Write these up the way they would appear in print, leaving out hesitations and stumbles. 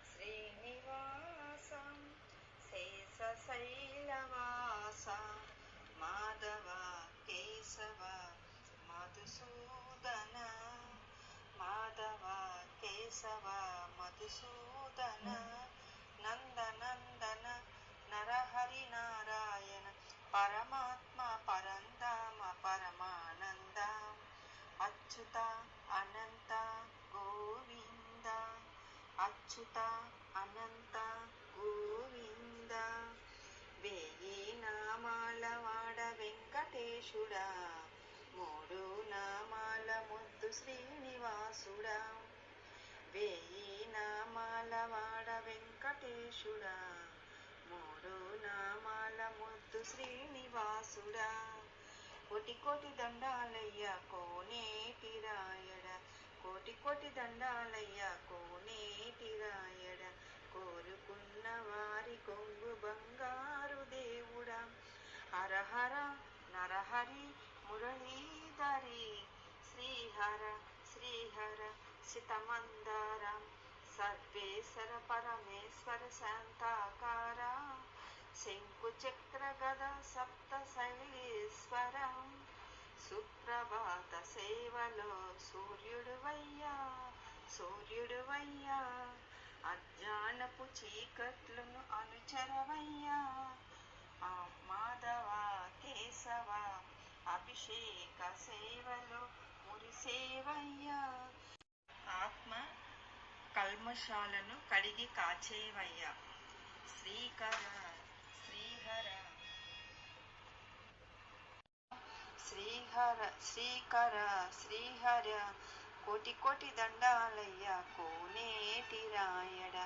శ్రీనివాస శేషశైలవాస మాధవ కేశవ మధుసూదన మాధవ కేశవ మధుసూదన నందనందన నరహరి నారాయణ పరమాత్మ పరంధామ పరమానంద అచ్యుత అనంత గోవింద అచ్యుత అనంత గోవింద వేయి నామాల వాడ వెంకటేశుడా మూడు నామాల ముద్దు శ్రీనివాసుడా వేయి నామాల వాడ వెంకటేశుడా మూడు నామాల ముద్దు శ్రీనివాసుడా కోటి కోటి దండాలయ్య కోనేటి రాయడ కోటి కోటి దండాలయ్య కోనేటి రాయడ కోరుకున్న వారి కొంగు బంగారు దేవుడా హరహర నరహరి మురళీధరి శ్రీహర శ్రీహర సితమందార సర్వేశ్వర పరమేశ్వర శాంతాకార శంకు చక్ర గద సప్త శైలీశ్వరం సుప్రభాత సేవలో సూర్యుడువయ్యా అజ్ఞానపు చీకట్లను అనుచరవయ్యా మాధవ కేశవ అభిషేక సేవలో మురిసేవయ్యా ఆత్మ కల్మషాలను కడిగి కాచేవయ్యా శ్రీకర శ్రీహర శ్రీహర శ్రీకర శ్రీహర కోటి కోటి దండాలయ్య కోనేటి రాయడ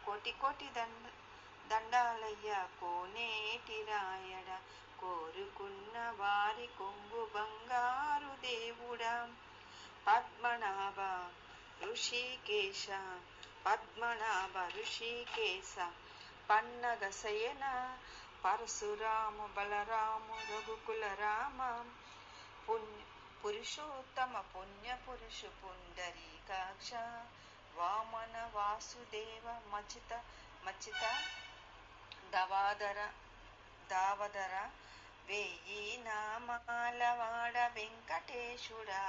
కోటి కోటి దండాలయ్య కోనేటి రాయడ కోరుకున్న వారి కొంగు బంగారు దేవుడా పద్మనాభ ఋషికేశ పద్మనాభ ఋషికేశ పన్నగ శయన పరశురాము బలరాము రఘుకుల రామ పురుషోత్తమ పుణ్య పురుషు పుండరీకాక్ష వామన వాసుదేవ మచిత దావదర వేయి నామాల వాడ వెంకటేశుడా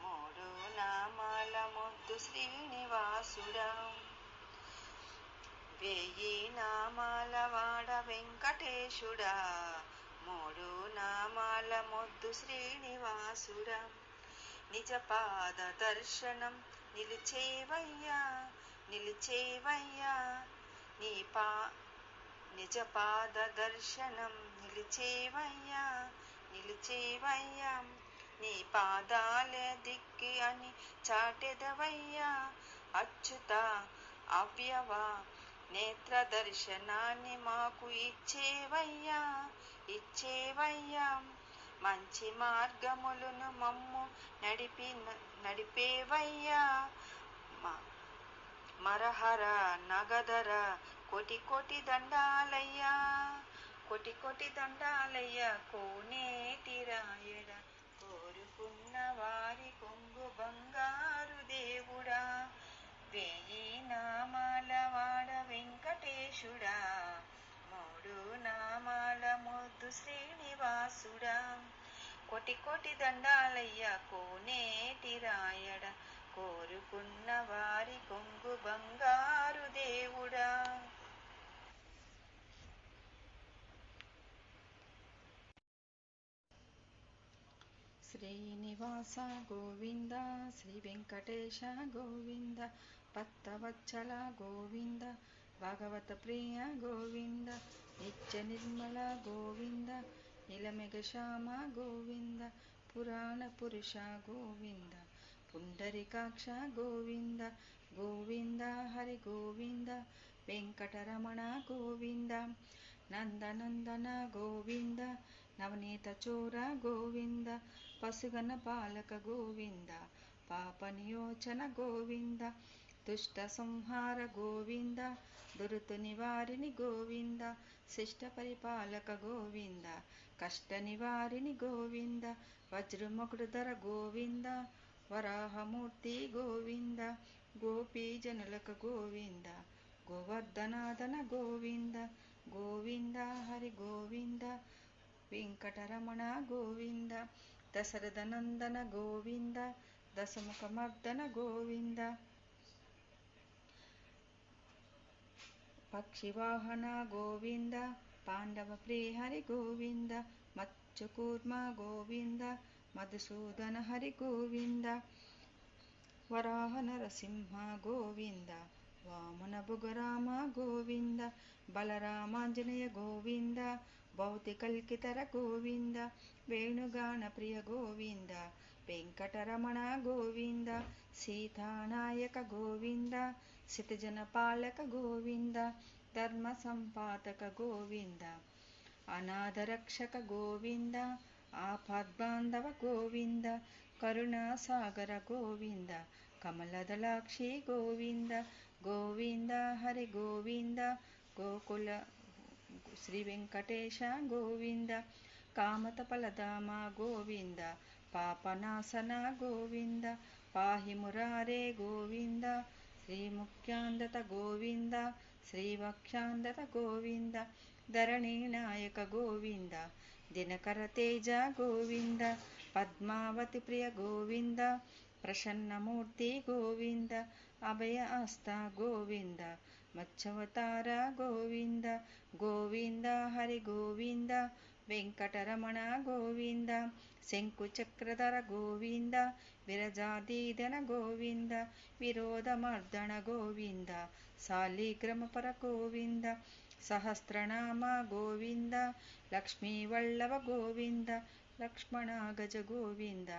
మూడు నామాల ముద్దు శ్రీనివాసుడా వేయి నామాల వాడ వెంకటేశుడా మూడు నామాల ముద్దు శ్రీనివాసుడా నిజ పాద దర్శనం నిలిచేవయ్యా నిజ పాద దర్శనం నిలిచేవయ్యా నీ పాదాలే దిక్కి అని చాటెదవయ్యా అచ్యుత అవ్యవ నేత్ర దర్శనాన్ని మాకు ఇచ్చేవయ్యా మంచి మార్గములను మమ్ము నడిపేవయ్యా మరహర నగధర కోటి కోటి దండాలయ్యా కోటి కోటి దండాలయ్యా కోనేటి రాయడ కోరుకున్న వారి కొంగు బంగారు దేవుడా వేయి నామాల వాడ వెంకటేశుడా మూడు నామాల ముద్దు శ్రీనివాసుడా కోటి కోటి దండాలయ్య కోనేటి రాయడ కోరుకున్న వారి కొంగు బంగారు దేవుడా శ్రీనివాస గోవింద శ్రీ వెంకటేశ గోవింద భక్తవత్సల గోవింద భాగవత ప్రియ గోవింద నిత్య నిర్మల గోవింద నిలమెగ శ్యామ గోవింద పురాణ పురుష గోవింద పుండరీకాక్ష గోవింద గోవింద హరి గోవింద వెంకటరమణ గోవింద నందనందన గోవింద నవనీత చోర గోవింద పసుగన పాలక గోవింద పాప నియోచన గోవింద దుష్ట సంహార గోవింద దురుతు నివారిణి గోవింద శిష్ట పరిపాలక గోవింద కష్ట నివారిణి గోవింద వజ్రముకుడుధర గోవింద వరాహమూర్తి గోవింద గోపీజనులక గోవింద గోవర్ధనాదన గోవింద గోవింద హరి గోవింద వెంకటరమణ గోవింద దశరథనందన గోవింద దశముఖమర్దన గోవింద పక్షివాహన గోవింద పాండవ ప్రియ హరి గోవింద మత్స్యకూర్మ గోవింద మధుసూదన హరి గోవింద వరాహ నరసింహ గోవింద వామన భుగరామ గోవింద బలరామాంజనేయ గోవింద భౌతికల్కితర గోవింద వేణుగాన ప్రియ గోవింద వెంకటరమణ గోవింద సీతానాయక గోవింద సితజన పాలక గోవింద ధర్మ సంపాదక గోవింద అనాథరక్షక గోవింద ఆపద్బాంధవ గోవింద కరుణాసాగర గోవింద కమలదలాక్షి గోవింద గోవింద హరి గోవింద గోకుల శ్రీ వెంకటేశ గోవింద కామతఫలధామ గోవింద పాపనాశన గోవింద పాహి మురారే గోవింద శ్రీముఖ్యాందత గోవింద శ్రీవక్షాందత గోవింద ధరణీనాయక గోవింద దినకర తేజ గోవింద పద్మావతి ప్రియ గోవింద ప్రసన్నమూర్తి గోవింద అభయ హస్త గోవింద మత్స్యావతార గోవింద గోవింద హరి గోవింద వెంకటరమణ గోవింద శంకుచక్రధర గోవింద విరజాదీదన గోవింద విరోధమర్దన గోవింద శాలిగ్రామపర గోవింద సహస్రనామ గోవింద లక్ష్మీవల్లభ గోవింద లక్ష్మణ గజ గోవింద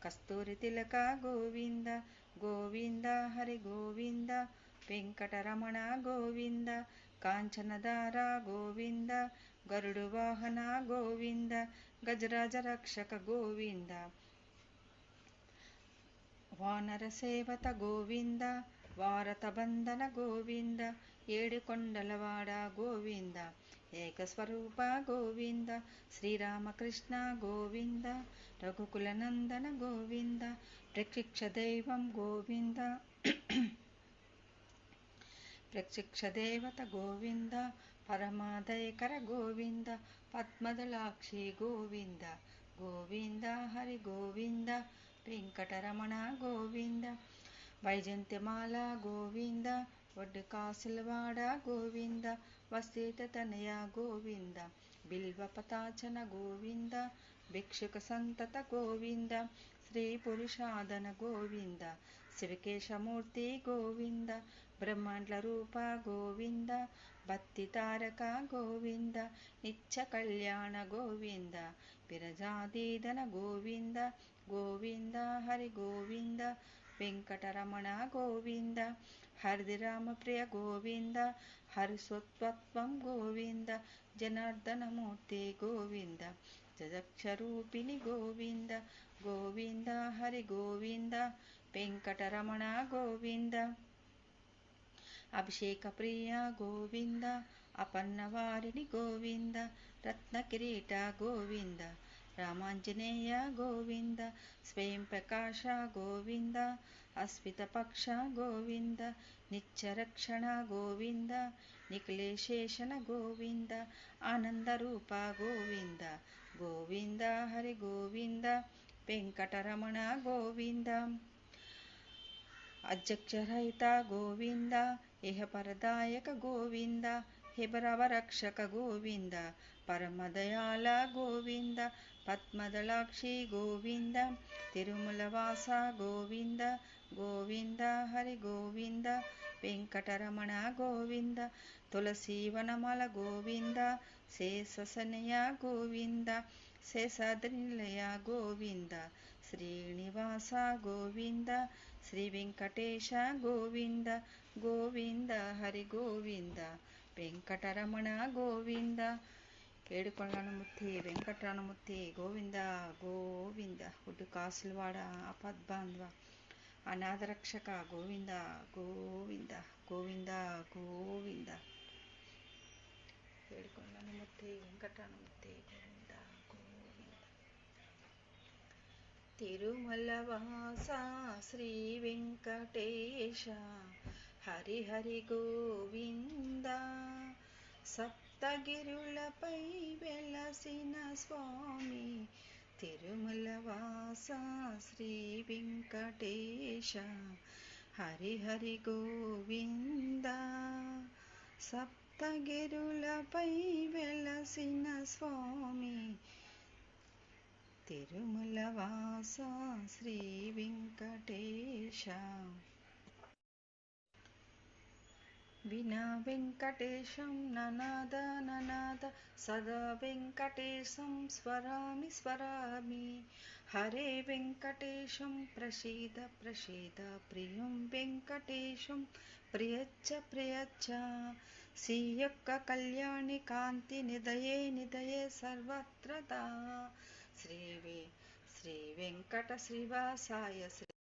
కస్తూరి తిలక గోవింద గోవింద హరి గోవింద వెంకటరమణ గోవింద కాంచనధార గోవింద గరుడు వాహన గోవింద గజరాజ రక్షక గోవింద వానర సేవత గోవింద వారత బంధన గోవింద ఏడుకొండలవాడ గోవింద ఏకస్వరూప గోవింద శ్రీరామకృష్ణ గోవింద రఘుకులనందన గోవింద ప్రత్యక్ష దైవం గోవింద ప్రత్యక్ష దేవత గోవింద పరమాదయకర గోవింద పద్మదలాక్షి గోవింద గోవింద హరి గోవింద వెంకటరమణ గోవింద వైజంతిమాల గోవింద వడ్డు కాసులవాడ గోవింద వసీత తనయ గోవింద బిల్వపతాచన గోవింద భిక్షుక సంతత గోవింద శ్రీ పురుషాదన గోవింద శివకేశమూర్తి గోవింద బ్రహ్మాండ్ల రూప గోవింద భక్తి తారక గోవింద నిత్య కళ్యాణ గోవింద విరజాదీదన గోవింద గోవింద హరి గోవింద వెంకటరమణ గోవింద హరిరామ ప్రియ గోవింద హరిస్వత్వం గోవింద జనార్దనమూర్తి గోవింద జగక్షరూపిణి గోవింద గోవింద హరి గోవింద వెంకటరమణ గోవింద అభిషేక ప్రియ గోవింద అపన్నవారిని గోవింద రత్న కిరీట గోవింద రామాంజనేయ గోవింద స్వయం ప్రకాశ గోవింద అస్మిత పక్ష గోవింద నిత్యరక్షణ గోవింద నిఖిలేశేషణ గోవింద ఆనందరూప గోవింద గోవింద హరి గోవింద వెంకటరమణ గోవింద అధ్యక్షరహిత గోవింద ఇహపరదాయక గోవింద హిబరవరక్షక గోవింద పరమదయాల గోవింద పద్మదలాక్షి గోవింద తిరుమలవాస గోవింద గోవింద హరి గోవింద వెంకటరమణ గోవింద తులసీవనమల గోవింద శేషసనయ గోవింద శేషాద్రినిలయ గోవింద శ్రీనివాస గోవింద శ్రీ వెంకటేశ గోవింద గోవింద హరి గోవింద వెంకటరమణ గోవింద ఏడుకొండలముత్తి వెంకటరమణమూర్తి గోవింద గోవింద ఒడ్డు కాసులవాడ ఆపద్బాంధవ అనాథరక్షక గోవింద గోవింద గోవింద గోవింద ఏడుకొండలముత్తి వెంకటరమణమూర్తి గోవింద గోవింద తిరుమలవాస శ్రీ వెంకటేశ హరి హరి గోవింద సప్తగిరులపై వెలసిన స్వామి తిరుమలవాస శ్రీ వెంకటేశ హరి హరి గోవింద సప్తగిరులపై వెలసిన స్వామి తిరుమలవాస శ్రీ వెంకటేశ వినా వెంకటేశం ననాద ననాద సదా వెంకటేశం స్వరామి స్వరామి హరే వెంకటేశం ప్రసీద ప్రసీద ప్రియం వెంకటేశం ప్రియచ్చ ప్రియచ్చ శ్రీ యొక్క కళ్యాణి కాంతి నిదయే నిదయే సర్వత్రదా శ్రీ వెంకట శ్రీవాసాయ శ్రీ